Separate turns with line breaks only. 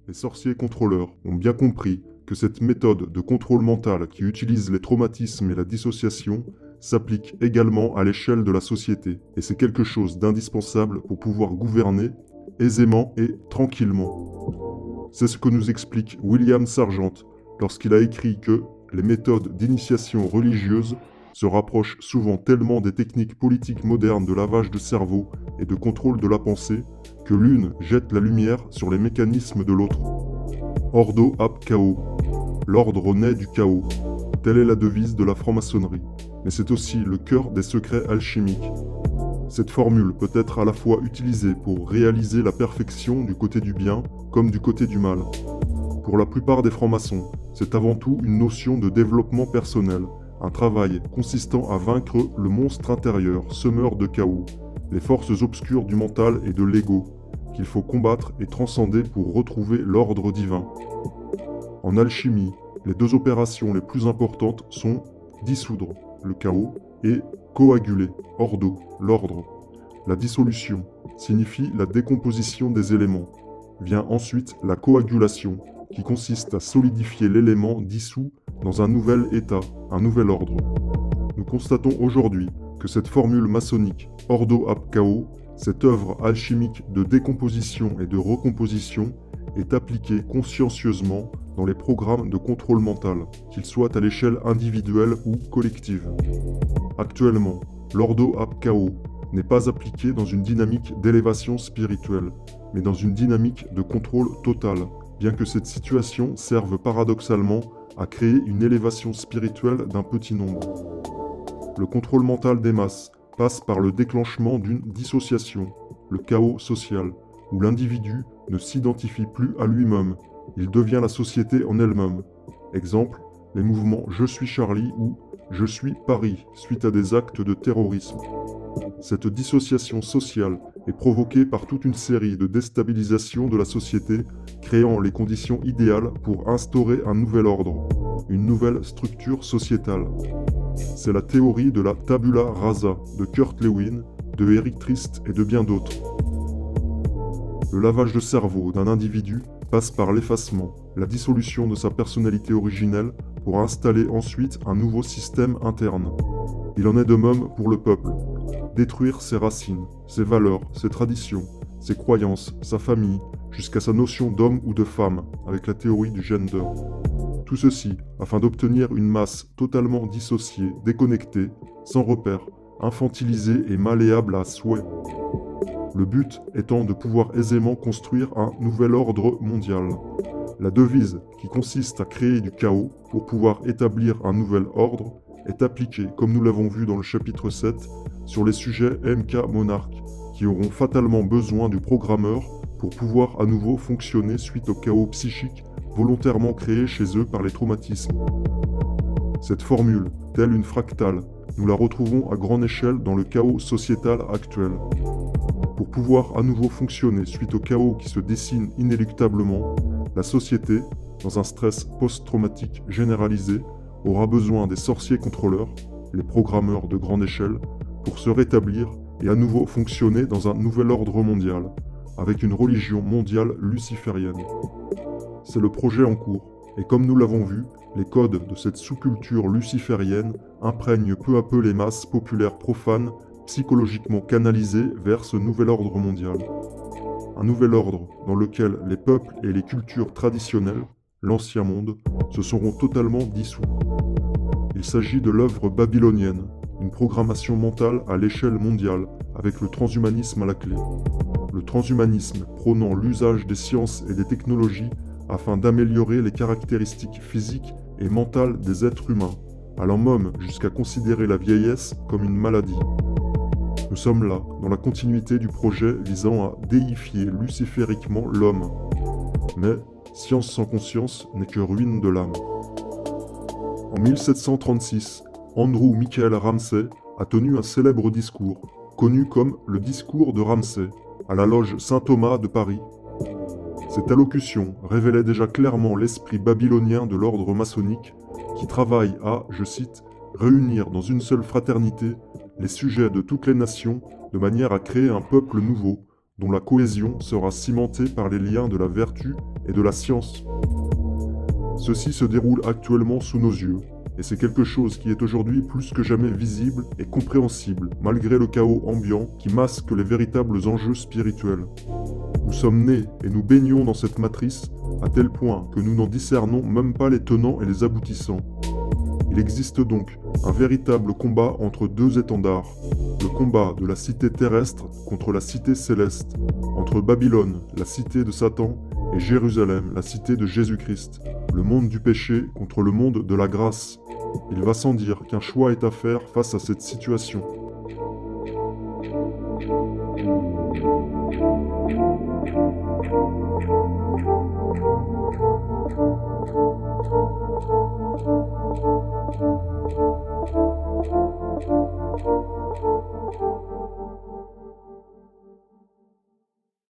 Les sorciers contrôleurs ont bien compris que cette méthode de contrôle mental qui utilise les traumatismes et la dissociation s'applique également à l'échelle de la société, et c'est quelque chose d'indispensable pour pouvoir gouverner aisément et tranquillement. C'est ce que nous explique William Sargent lorsqu'il a écrit que les méthodes d'initiation religieuse se rapprochent souvent tellement des techniques politiques modernes de lavage de cerveau et de contrôle de la pensée que l'une jette la lumière sur les mécanismes de l'autre. Ordo ab chaos. L'ordre naît du chaos. Telle est la devise de la franc-maçonnerie, mais c'est aussi le cœur des secrets alchimiques. Cette formule peut être à la fois utilisée pour réaliser la perfection du côté du bien comme du côté du mal. Pour la plupart des francs-maçons, c'est avant tout une notion de développement personnel, un travail consistant à vaincre le monstre intérieur, semeur de chaos, les forces obscures du mental et de l'ego, qu'il faut combattre et transcender pour retrouver l'ordre divin. En alchimie, les deux opérations les plus importantes sont dissoudre, le chaos, et coaguler, ordo, l'ordre. La dissolution signifie la décomposition des éléments. Vient ensuite la coagulation, qui consiste à solidifier l'élément dissous dans un nouvel état, un nouvel ordre. Nous constatons aujourd'hui que cette formule maçonnique, ordo ab chaos, cette œuvre alchimique de décomposition et de recomposition, est appliquée consciencieusement dans les programmes de contrôle mental, qu'ils soient à l'échelle individuelle ou collective. Actuellement, l'ordo ab chaos n'est pas appliqué dans une dynamique d'élévation spirituelle, mais dans une dynamique de contrôle total, bien que cette situation serve paradoxalement à créer une élévation spirituelle d'un petit nombre. Le contrôle mental des masses passe par le déclenchement d'une dissociation, le chaos social, où l'individu ne s'identifie plus à lui-même, il devient la société en elle-même. Exemple, les mouvements « Je suis Charlie » ou « Je suis Paris » suite à des actes de terrorisme. Cette dissociation sociale est provoquée par toute une série de déstabilisations de la société, créant les conditions idéales pour instaurer un nouvel ordre, une nouvelle structure sociétale. C'est la théorie de la tabula rasa de Kurt Lewin, de Eric Trist et de bien d'autres. Le lavage de cerveau d'un individu passe par l'effacement, la dissolution de sa personnalité originelle pour installer ensuite un nouveau système interne. Il en est de même pour le peuple. Détruire ses racines, ses valeurs, ses traditions, ses croyances, sa famille, jusqu'à sa notion d'homme ou de femme, avec la théorie du gender. Tout ceci afin d'obtenir une masse totalement dissociée, déconnectée, sans repère, infantilisée et malléable à souhait. Le but étant de pouvoir aisément construire un nouvel ordre mondial. La devise, qui consiste à créer du chaos pour pouvoir établir un nouvel ordre, est appliquée, comme nous l'avons vu dans le chapitre 7, sur les sujets MK monarques, qui auront fatalement besoin du programmeur pour pouvoir à nouveau fonctionner suite au chaos psychique volontairement créé chez eux par les traumatismes. Cette formule, telle une fractale, nous la retrouvons à grande échelle dans le chaos sociétal actuel. Pour pouvoir à nouveau fonctionner suite au chaos qui se dessine inéluctablement, la société, dans un stress post-traumatique généralisé, aura besoin des sorciers contrôleurs, les programmeurs de grande échelle, pour se rétablir et à nouveau fonctionner dans un nouvel ordre mondial, avec une religion mondiale luciférienne. C'est le projet en cours, et comme nous l'avons vu, les codes de cette sous-culture luciférienne imprègnent peu à peu les masses populaires profanes, psychologiquement canalisées vers ce nouvel ordre mondial. Un nouvel ordre dans lequel les peuples et les cultures traditionnelles, l'ancien monde, se seront totalement dissous. Il s'agit de l'œuvre babylonienne, une programmation mentale à l'échelle mondiale, avec le transhumanisme à la clé. Le transhumanisme prônant l'usage des sciences et des technologies afin d'améliorer les caractéristiques physiques et mentales des êtres humains, allant même jusqu'à considérer la vieillesse comme une maladie. Nous sommes là, dans la continuité du projet visant à déifier lucifériquement l'homme. Mais science sans conscience n'est que ruine de l'âme. En 1736, Andrew Michael Ramsay a tenu un célèbre discours, connu comme le discours de Ramsay, à la loge Saint-Thomas de Paris. Cette allocution révélait déjà clairement l'esprit babylonien de l'ordre maçonnique qui travaille à, je cite, « réunir dans une seule fraternité les sujets de toutes les nations, de manière à créer un peuple nouveau, dont la cohésion sera cimentée par les liens de la vertu et de la science. Ceci se déroule actuellement sous nos yeux, et c'est quelque chose qui est aujourd'hui plus que jamais visible et compréhensible, malgré le chaos ambiant qui masque les véritables enjeux spirituels. Nous sommes nés et nous baignons dans cette matrice, à tel point que nous n'en discernons même pas les tenants et les aboutissants. Il existe donc un véritable combat entre deux étendards, le combat de la cité terrestre contre la cité céleste, entre Babylone, la cité de Satan, et Jérusalem, la cité de Jésus-Christ, le monde du péché contre le monde de la grâce. Il va sans dire qu'un choix est à faire face à cette situation.